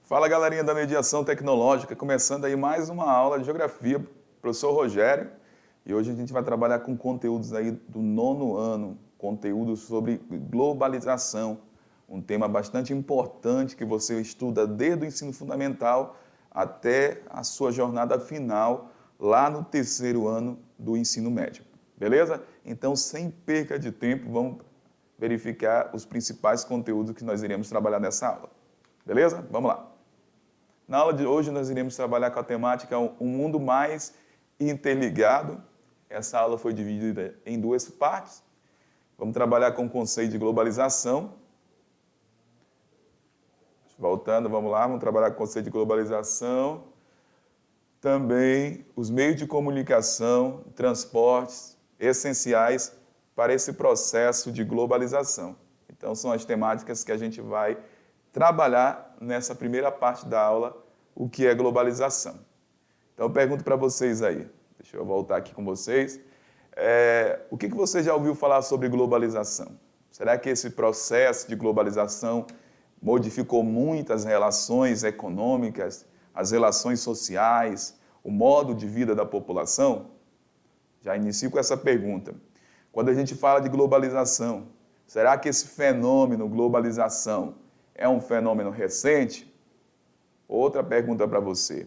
Fala, galerinha da Mediação Tecnológica, começando aí mais uma aula de Geografia, professor Rogério, e hoje a gente vai trabalhar com conteúdos aí do 9º ano, conteúdos sobre globalização, um tema bastante importante que você estuda desde o ensino fundamental até a sua jornada final, lá no 3º ano do ensino médio, beleza? Então, sem perca de tempo, vamos verificar os principais conteúdos que nós iremos trabalhar nessa aula, beleza? Vamos lá. Na aula de hoje nós iremos trabalhar com a temática Um Mundo Mais Interligado. Essa aula foi dividida em 2 partes. Vamos trabalhar com o conceito de globalização. Voltando, vamos lá, vamos trabalhar com o conceito de globalização. Também os meios de comunicação, transportes essenciais para esse processo de globalização. Então são as temáticas que a gente vai trabalhar nessa primeira parte da aula, o que é globalização. Então eu pergunto para vocês aí, deixa eu voltar aqui com vocês, o que você já ouviu falar sobre globalização? Será que esse processo de globalização modificou muitas relações econômicas, as relações sociais, o modo de vida da população? Já inicio com essa pergunta. Quando a gente fala de globalização, será que esse fenômeno globalização é um fenômeno recente? Outra pergunta para você.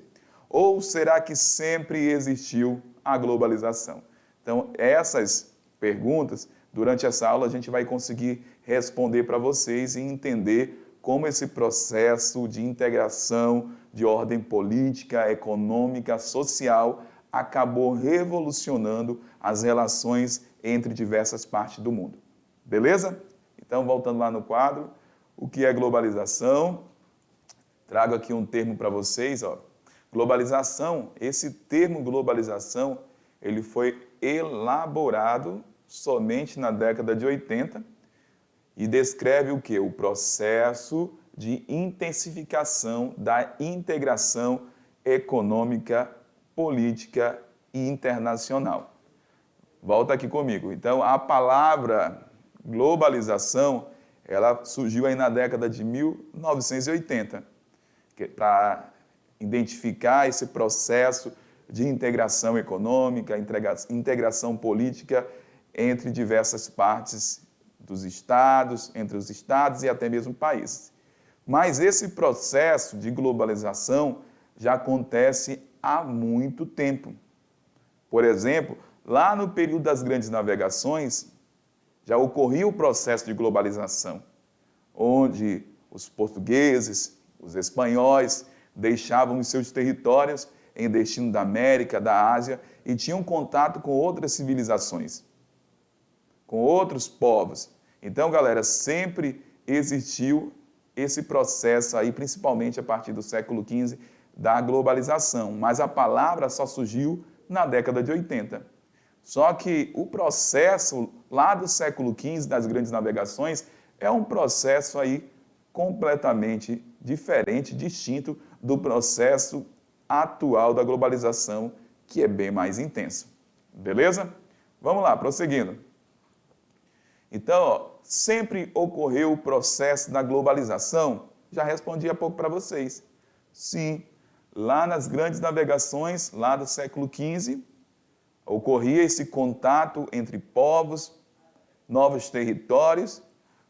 Ou será que sempre existiu a globalização? Então, essas perguntas, durante essa aula, a gente vai conseguir responder para vocês e entender como esse processo de integração de ordem política, econômica, social acabou revolucionando as relações entre diversas partes do mundo. Beleza? Então, voltando lá no quadro, o que é globalização? Trago aqui um termo para vocês, ó. Globalização, esse termo globalização, ele foi elaborado somente na década de 80 e descreve o quê? O processo de intensificação da integração econômica, política e internacional. Volta aqui comigo. Então, a palavra globalização, ela surgiu aí na década de 1980, para identificar esse processo de integração econômica, integração política entre diversas partes dos estados, entre os estados e até mesmo países. Mas esse processo de globalização já acontece há muito tempo. Por exemplo, lá no período das grandes navegações, já ocorria o processo de globalização, onde os portugueses, os espanhóis deixavam os seus territórios em destino da América, da Ásia e tinham contato com outras civilizações, com outros povos. Então, galera, sempre existiu esse processo aí, principalmente a partir do século XV, da globalização, mas a palavra só surgiu na década de 80. Só que o processo lá do século XV, das grandes navegações, é um processo aí completamente diferente, distinto do processo atual da globalização, que é bem mais intenso. Beleza? Vamos lá, prosseguindo. Então, ó, sempre ocorreu o processo da globalização? Já respondi há pouco para vocês. Sim, lá nas grandes navegações, lá do século XV, ocorria esse contato entre povos, novos territórios,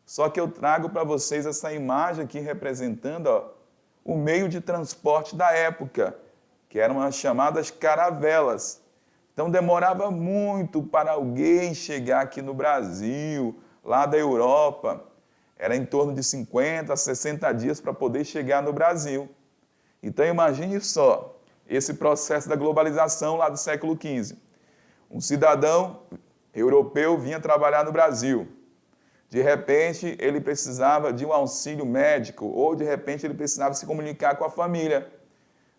só que eu trago para vocês essa imagem aqui representando, ó, o meio de transporte da época, que eram as chamadas caravelas. Então demorava muito para alguém chegar aqui no Brasil, lá da Europa. Era em torno de 50 a 60 dias para poder chegar no Brasil. Então imagine só, esse processo da globalização lá do século XV. Um cidadão europeu vinha trabalhar no Brasil. De repente, ele precisava de um auxílio médico ou, de repente, ele precisava se comunicar com a família.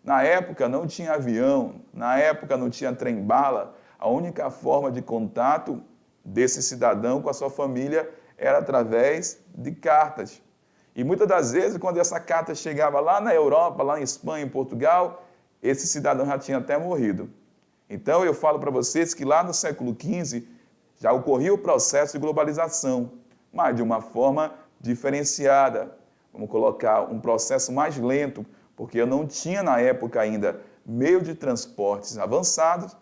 Na época, não tinha avião, na época, não tinha trem-bala. A única forma de contato desse cidadão com a sua família era através de cartas. E muitas das vezes, quando essa carta chegava lá na Europa, lá em Espanha, em Portugal, esse cidadão já tinha até morrido. Então, eu falo para vocês que lá no século XV já ocorria o processo de globalização, mas de uma forma diferenciada. Vamos colocar um processo mais lento, porque eu não tinha na época ainda meio de transportes avançados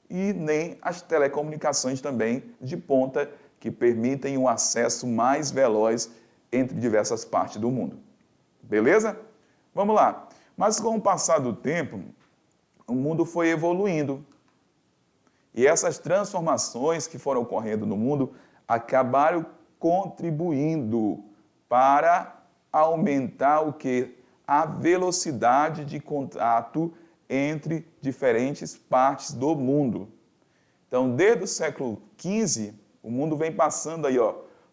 e nem as telecomunicações também de ponta que permitem um acesso mais veloz entre diversas partes do mundo. Beleza? Vamos lá. Mas com o passar do tempo, o mundo foi evoluindo. E essas transformações que foram ocorrendo no mundo acabaram contribuindo para aumentar o quê? A velocidade de contato entre diferentes partes do mundo. Então, desde o século XV, o mundo vem passando aí,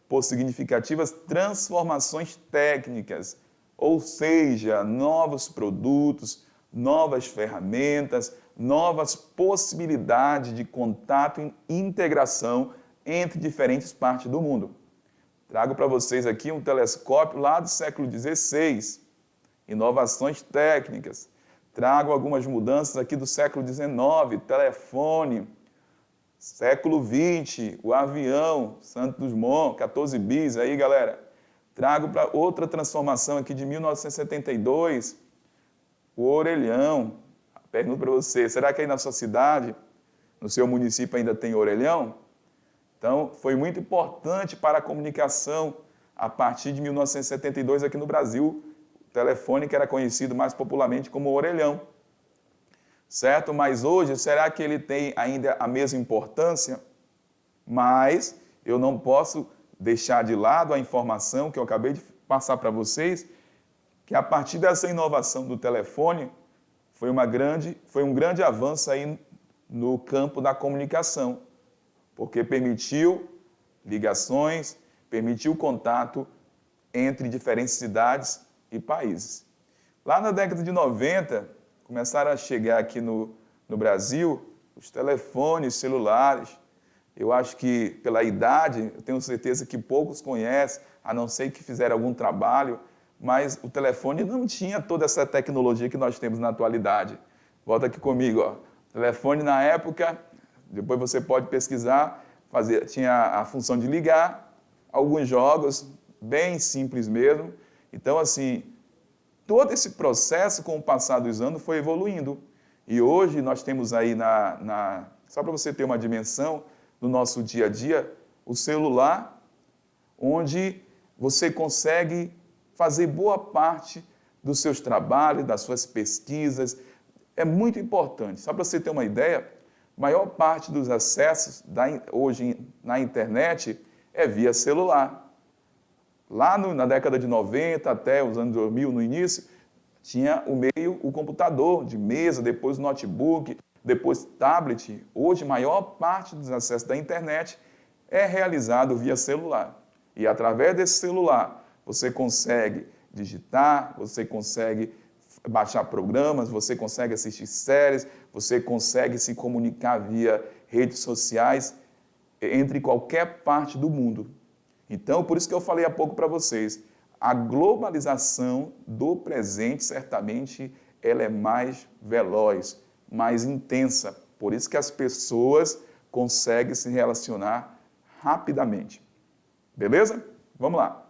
por significativas transformações técnicas, ou seja, novos produtos, novas ferramentas, novas possibilidades de contato e integração entre diferentes partes do mundo. Trago para vocês aqui um telescópio lá do século XVI, inovações técnicas. Trago algumas mudanças aqui do século XIX, telefone. Século XX, o avião, Santos Dumont, 14 bis, aí galera. Trago para outra transformação aqui de 1972, o orelhão. Pergunto para você, será que aí na sua cidade, no seu município ainda tem orelhão? Então, foi muito importante para a comunicação a partir de 1972 aqui no Brasil, o telefone que era conhecido mais popularmente como orelhão. Certo? Mas hoje, será que ele tem ainda a mesma importância? Mas eu não posso deixar de lado a informação que eu acabei de passar para vocês, que a partir dessa inovação do telefone, foi um grande avanço aí no campo da comunicação, porque permitiu ligações, permitiu contato entre diferentes cidades e países. Lá na década de 90, começaram a chegar aqui no Brasil os telefones celulares. Eu acho que, pela idade, eu tenho certeza que poucos conhecem, a não ser que fizeram algum trabalho, mas o telefone não tinha toda essa tecnologia que nós temos na atualidade. Volta aqui comigo, ó. O telefone na época, depois você pode pesquisar, tinha a função de ligar, alguns jogos, bem simples mesmo. Então, assim, todo esse processo, com o passar dos anos, foi evoluindo. E hoje nós temos aí, só para você ter uma dimensão, no nosso dia a dia, o celular, onde você consegue fazer boa parte dos seus trabalhos, das suas pesquisas. É muito importante. Só para você ter uma ideia, a maior parte dos acessos hoje na internet é via celular. Lá na década de 90 até os anos 2000, no início, tinha o computador de mesa, depois o notebook, depois tablet. Hoje, a maior parte dos acessos da internet é realizado via celular. E através desse celular, você consegue digitar, você consegue baixar programas, você consegue assistir séries, você consegue se comunicar via redes sociais entre qualquer parte do mundo. Então, por isso que eu falei há pouco para vocês, a globalização do presente, certamente, ela é mais veloz, mais intensa. Por isso que as pessoas conseguem se relacionar rapidamente. Beleza? Vamos lá.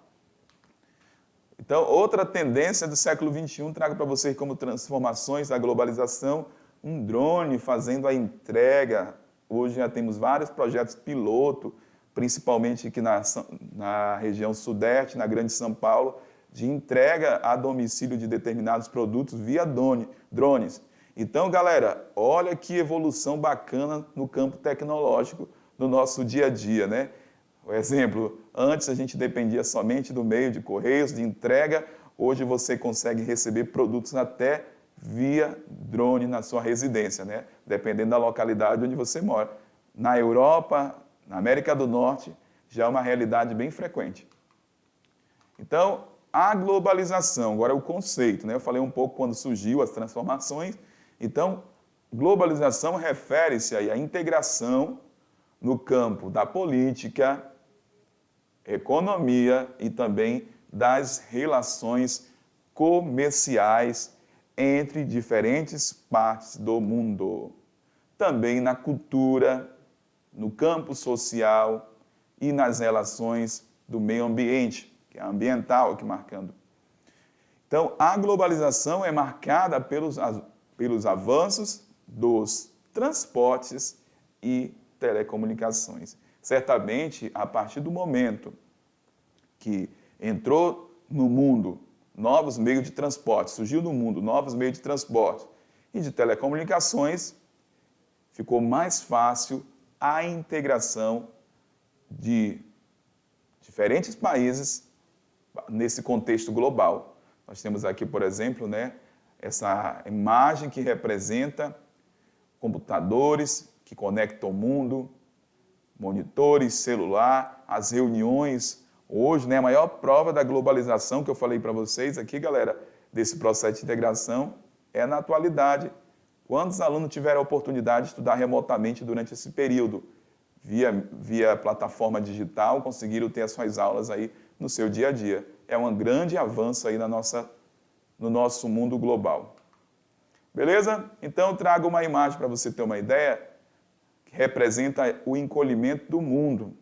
Então, outra tendência do século XXI, trago para vocês como transformações da globalização, um drone fazendo a entrega. Hoje já temos vários projetos piloto, principalmente aqui na região sudeste, na Grande São Paulo, de entrega a domicílio de determinados produtos via drones. Então, galera, olha que evolução bacana no campo tecnológico do nosso dia a dia, né? Por exemplo, antes a gente dependia somente do meio de correios, de entrega, hoje você consegue receber produtos até via drone na sua residência, né? Dependendo da localidade onde você mora. Na Europa, na América do Norte, já é uma realidade bem frequente. Então, a globalização, agora é o conceito, né? Eu falei um pouco quando surgiu as transformações. Então, globalização refere-se aí à integração no campo da política, economia e também das relações comerciais entre diferentes partes do mundo. Também na cultura, no campo social e nas relações do meio ambiente, que é ambiental aqui marcando. Então, a globalização é marcada pelos avanços dos transportes e telecomunicações. Certamente, a partir do momento que entrou no mundo novos meios de transporte, surgiu no mundo novos meios de transporte e de telecomunicações, ficou mais fácil a integração de diferentes países nesse contexto global. Nós temos aqui, por exemplo, né, essa imagem que representa computadores que conectam o mundo, monitores, celular, as reuniões. Hoje, né, a maior prova da globalização que eu falei para vocês aqui, galera, desse processo de integração, é na atualidade. Quantos alunos tiveram a oportunidade de estudar remotamente durante esse período? Via plataforma digital, conseguiram ter as suas aulas aí no seu dia a dia. É um grande avanço aí no nosso mundo global. Beleza? Então, eu trago uma imagem para você ter uma ideia, que representa o encolhimento do mundo.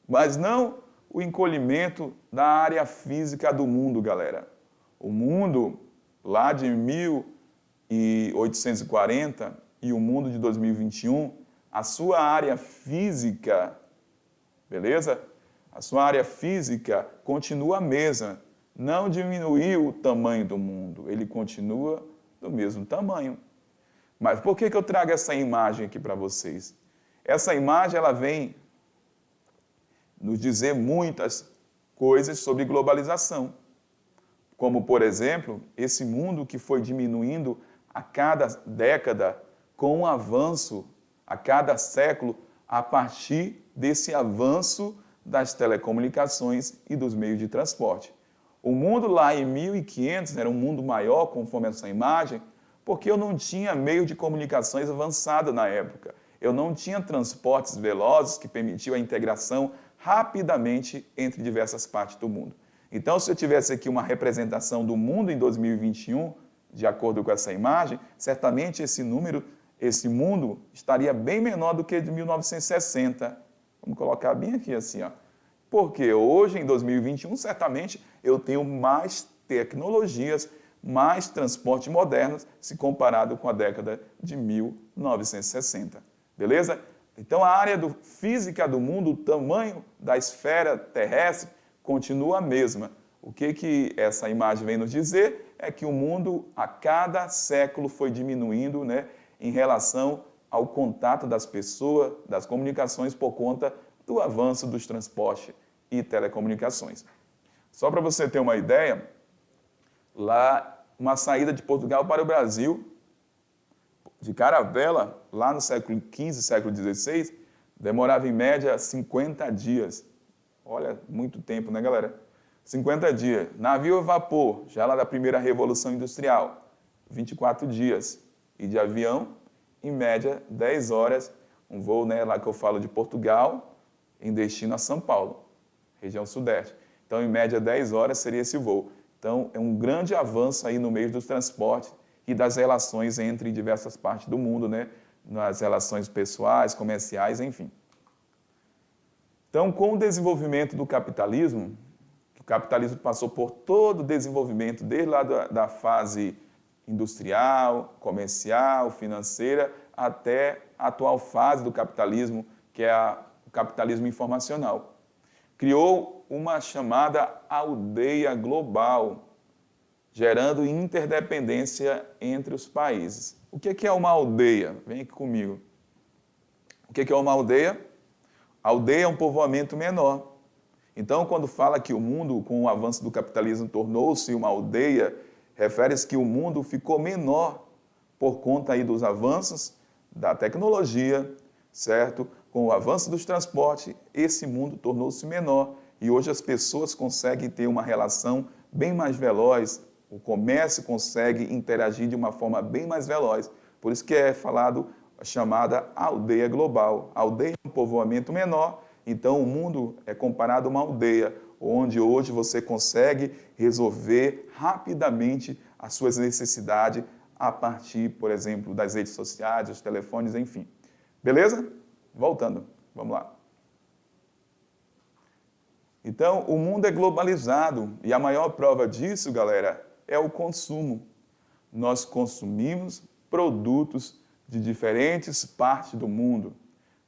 Mas não o encolhimento da área física do mundo, galera. O mundo lá de 1840 e o mundo de 2021, a sua área física, beleza? A sua área física continua a mesma. Não diminuiu o tamanho do mundo, ele continua do mesmo tamanho. Mas por que eu trago essa imagem aqui para vocês? Essa imagem ela vem nos dizer muitas coisas sobre globalização. Como, por exemplo, esse mundo que foi diminuindo a cada década com um avanço, a cada século, a partir desse avanço das telecomunicações e dos meios de transporte. O mundo lá em 1500 era um mundo maior, conforme essa imagem, porque eu não tinha meio de comunicações avançado na época. Eu não tinha transportes velozes que permitiam a integração rapidamente entre diversas partes do mundo. Então, se eu tivesse aqui uma representação do mundo em 2021, de acordo com essa imagem, certamente esse mundo estaria bem menor do que de 1960. Vamos colocar bem aqui assim, ó. Porque hoje, em 2021, certamente eu tenho mais tecnologias, mais transportes modernos, se comparado com a década de 1960. Beleza? Então, a área física do mundo, o tamanho da esfera terrestre, continua a mesma. O que essa imagem vem nos dizer é que o mundo, a cada século, foi diminuindo, né, em relação ao contato das pessoas, das comunicações, por conta do avanço dos transportes e telecomunicações. Só para você ter uma ideia, lá, uma saída de Portugal para o Brasil, de caravela, lá no século XV, século XVI, demorava em média 50 dias. Olha, muito tempo, né, galera? 50 dias. Navio a vapor, já lá da primeira Revolução Industrial, 24 dias. E de avião, em média, 10 horas, um voo, né, lá que eu falo de Portugal, em destino a São Paulo, região sudeste. Então, em média, 10 horas seria esse voo. Então, é um grande avanço aí no meio dos transportes e das relações entre diversas partes do mundo, né? Nas relações pessoais, comerciais, enfim. Então, com o desenvolvimento do capitalismo, o capitalismo passou por todo o desenvolvimento, desde lá da fase industrial, comercial, financeira, até a atual fase do capitalismo, que é o capitalismo informacional. Criou uma chamada aldeia global, gerando interdependência entre os países. O que é uma aldeia? Vem aqui comigo. O que é uma aldeia? A aldeia é um povoamento menor. Então, quando fala que o mundo, com o avanço do capitalismo, tornou-se uma aldeia, refere-se que o mundo ficou menor por conta aí dos avanços da tecnologia, certo? Com o avanço dos transportes, esse mundo tornou-se menor e hoje as pessoas conseguem ter uma relação bem mais veloz, o comércio consegue interagir de uma forma bem mais veloz. Por isso que é falado a chamada aldeia global. A aldeia é um povoamento menor, então o mundo é comparado a uma aldeia, onde hoje você consegue resolver rapidamente as suas necessidades a partir, por exemplo, das redes sociais, dos telefones, enfim. Beleza? Voltando, vamos lá. Então, o mundo é globalizado e a maior prova disso, galera, é o consumo. Nós consumimos produtos de diferentes partes do mundo,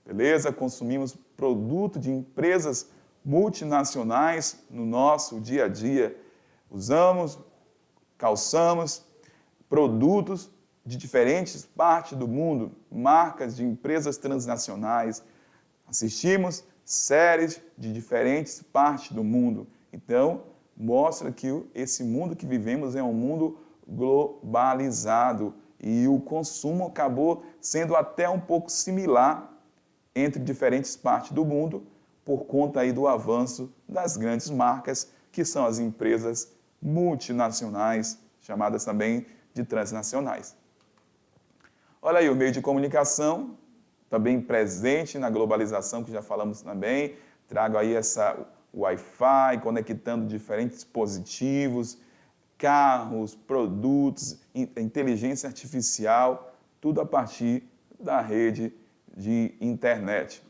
beleza? Consumimos produtos de empresas multinacionais no nosso dia a dia. Usamos, calçamos produtos de diferentes partes do mundo, marcas de empresas transnacionais. Assistimos séries de diferentes partes do mundo. Então, mostra que esse mundo que vivemos é um mundo globalizado e o consumo acabou sendo até um pouco similar entre diferentes partes do mundo por conta aí do avanço das grandes marcas, que são as empresas multinacionais, chamadas também de transnacionais. Olha aí, o meio de comunicação, também presente na globalização, que já falamos também. Trago aí essa Wi-Fi, conectando diferentes dispositivos, carros, produtos, inteligência artificial, tudo a partir da rede de internet.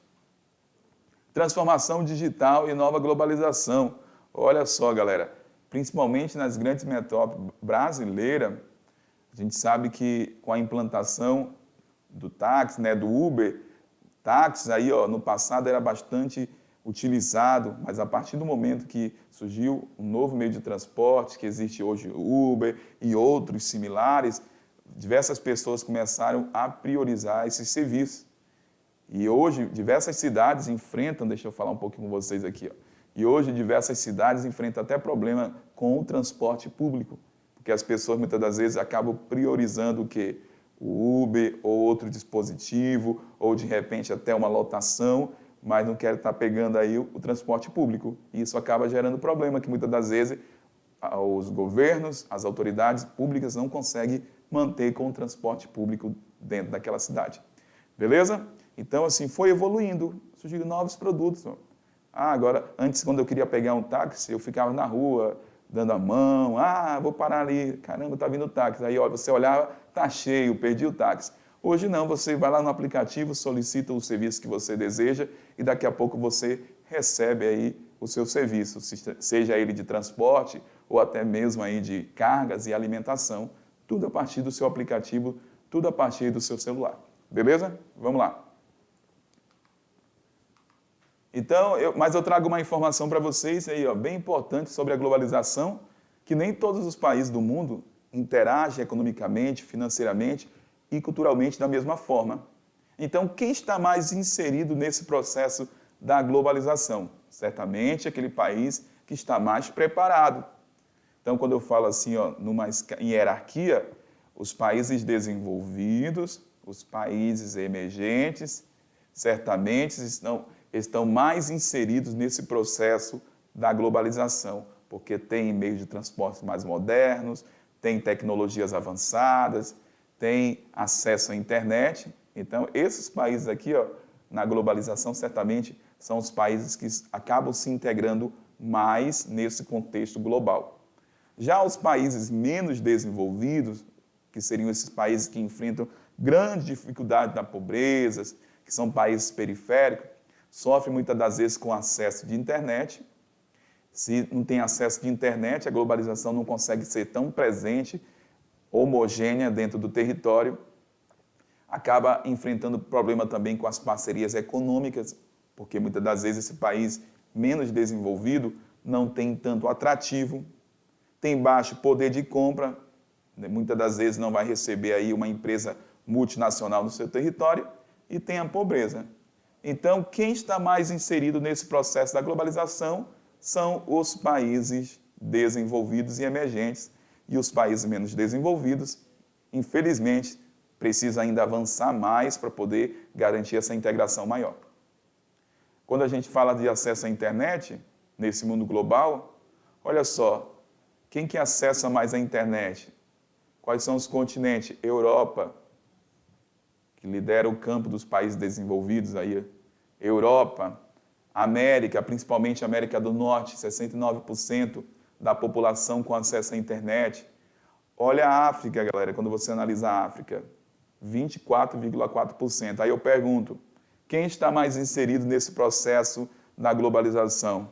Transformação digital e nova globalização. Olha só, galera, principalmente nas grandes metrópoles brasileiras, a gente sabe que com a implantação do táxi, né, do Uber, táxi aí, ó, no passado era bastante utilizado, mas a partir do momento que surgiu um novo meio de transporte, que existe hoje o Uber e outros similares, diversas pessoas começaram a priorizar esses serviços. E hoje diversas cidades enfrentam, deixa eu falar um pouquinho com vocês aqui, ó, e hoje diversas cidades enfrentam até problema com o transporte público, porque as pessoas muitas das vezes acabam priorizando o quê? O Uber ou outro dispositivo, ou de repente até uma lotação, mas não querem estar pegando aí o transporte público. E isso acaba gerando problema, que muitas das vezes os governos, as autoridades públicas não conseguem manter com o transporte público dentro daquela cidade. Beleza? Então, assim, foi evoluindo, surgiram novos produtos. Agora, antes, quando eu queria pegar um táxi, eu ficava na rua, dando a mão, vou parar ali, caramba, tá vindo o táxi. Aí, você olhava, tá cheio, perdi o táxi. Hoje não, você vai lá no aplicativo, solicita o serviço que você deseja e daqui a pouco você recebe aí o seu serviço, seja ele de transporte ou até mesmo aí de cargas e alimentação, tudo a partir do seu aplicativo, tudo a partir do seu celular. Beleza? Vamos lá. Então, mas eu trago uma informação para vocês aí, ó, bem importante sobre a globalização, que nem todos os países do mundo interagem economicamente, financeiramente e culturalmente da mesma forma. Então, quem está mais inserido nesse processo da globalização? Certamente aquele país que está mais preparado. Então, quando eu falo assim, ó, em hierarquia, os países desenvolvidos, os países emergentes, certamente estão mais inseridos nesse processo da globalização, porque tem meios de transporte mais modernos, tem tecnologias avançadas, tem acesso à internet. Então, esses países aqui, ó, na globalização, certamente são os países que acabam se integrando mais nesse contexto global. Já os países menos desenvolvidos, que seriam esses países que enfrentam grande dificuldade na pobreza, que são países periféricos, sofrem muitas das vezes com acesso de internet. Se não tem acesso de internet, a globalização não consegue ser tão presente, homogênea dentro do território, acaba enfrentando problema também com as parcerias econômicas, porque muitas das vezes esse país menos desenvolvido não tem tanto atrativo, tem baixo poder de compra, muitas das vezes não vai receber aí uma empresa multinacional no seu território e tem a pobreza. Então, quem está mais inserido nesse processo da globalização são os países desenvolvidos e emergentes. E os países menos desenvolvidos, infelizmente, precisam ainda avançar mais para poder garantir essa integração maior. Quando a gente fala de acesso à internet, nesse mundo global, olha só, quem que acessa mais a internet? Quais são os continentes? Europa, que lidera o campo dos países desenvolvidos aí. Europa, América, principalmente América do Norte, 69% da população com acesso à internet. Olha a África, galera, quando você analisa a África, 24,4%. Aí eu pergunto, quem está mais inserido nesse processo da globalização?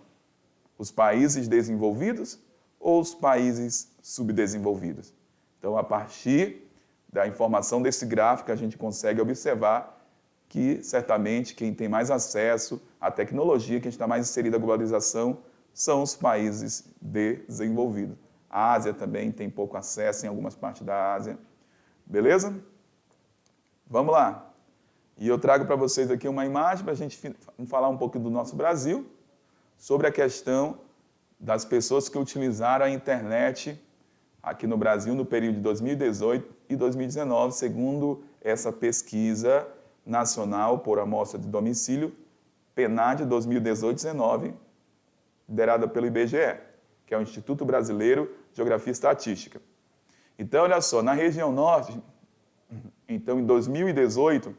Os países desenvolvidos ou os países subdesenvolvidos. Então, a partir da informação desse gráfico, a gente consegue observar que, certamente, quem tem mais acesso à tecnologia, quem está mais inserido à globalização, são os países desenvolvidos. A Ásia também tem pouco acesso em algumas partes da Ásia. Beleza? Vamos lá. E eu trago para vocês aqui uma imagem para a gente falar um pouco do nosso Brasil, sobre a questão das pessoas que utilizaram a internet aqui no Brasil no período de 2018 e 2019, segundo essa pesquisa nacional por amostra de domicílio, PNAD 2018-19, liderada pelo IBGE, que é o Instituto Brasileiro de Geografia e Estatística. Então, olha só, na região norte, então em 2018,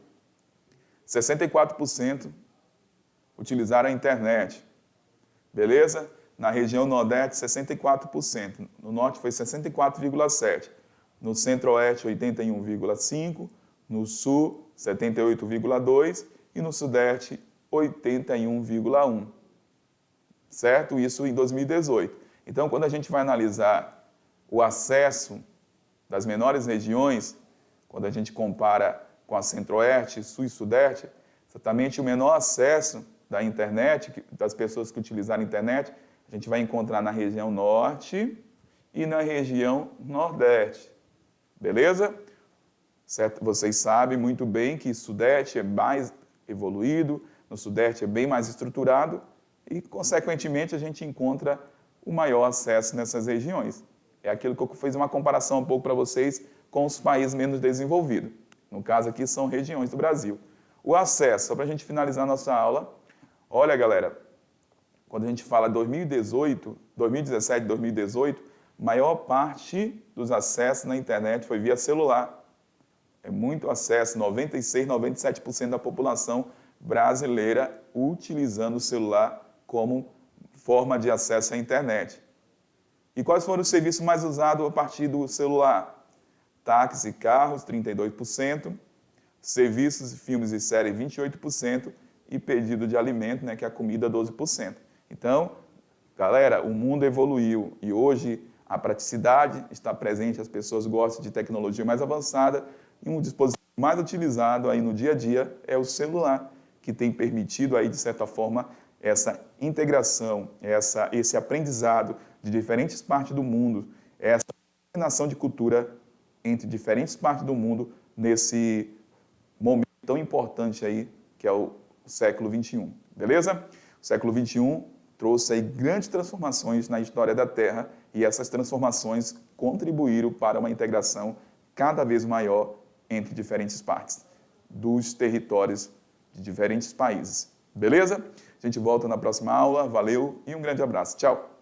64% utilizaram a internet, beleza? Na região nordeste, 64%, no norte foi 64,7%, no centro-oeste, 81,5%, no sul, 78,2% e no sudeste, 81,1%. Certo? Isso em 2018. Então, quando a gente vai analisar o acesso das menores regiões, quando a gente compara com a centro-oeste, sul e sudeste, exatamente o menor acesso da internet, das pessoas que utilizaram a internet, a gente vai encontrar na região norte e na região nordeste. Beleza? Certo? Vocês sabem muito bem que o sudeste é mais evoluído, no sudeste é bem mais estruturado e, consequentemente, a gente encontra o maior acesso nessas regiões. É aquilo que eu fiz uma comparação um pouco para vocês com os países menos desenvolvidos. No caso aqui são regiões do Brasil. O acesso, só para a gente finalizar a nossa aula, olha galera, quando a gente fala 2017, 2018, maior parte dos acessos na internet foi via celular. É muito acesso, 96%, 97% da população brasileira utilizando o celular como forma de acesso à internet. E quais foram os serviços mais usados a partir do celular? Táxi e carros, 32%, serviços, filmes e séries, 28%, e pedido de alimento, né, que é a comida, 12%. Então, galera, o mundo evoluiu e hoje a praticidade está presente, as pessoas gostam de tecnologia mais avançada e um dispositivo mais utilizado aí no dia a dia é o celular, que tem permitido aí, de certa forma, essa integração, esse aprendizado de diferentes partes do mundo, essa combinação de cultura entre diferentes partes do mundo nesse momento tão importante aí, que é o século XXI. Beleza? O século XXI trouxe aí grandes transformações na história da Terra e essas transformações contribuíram para uma integração cada vez maior entre diferentes partes dos territórios de diferentes países. Beleza? A gente volta na próxima aula. Valeu e um grande abraço. Tchau!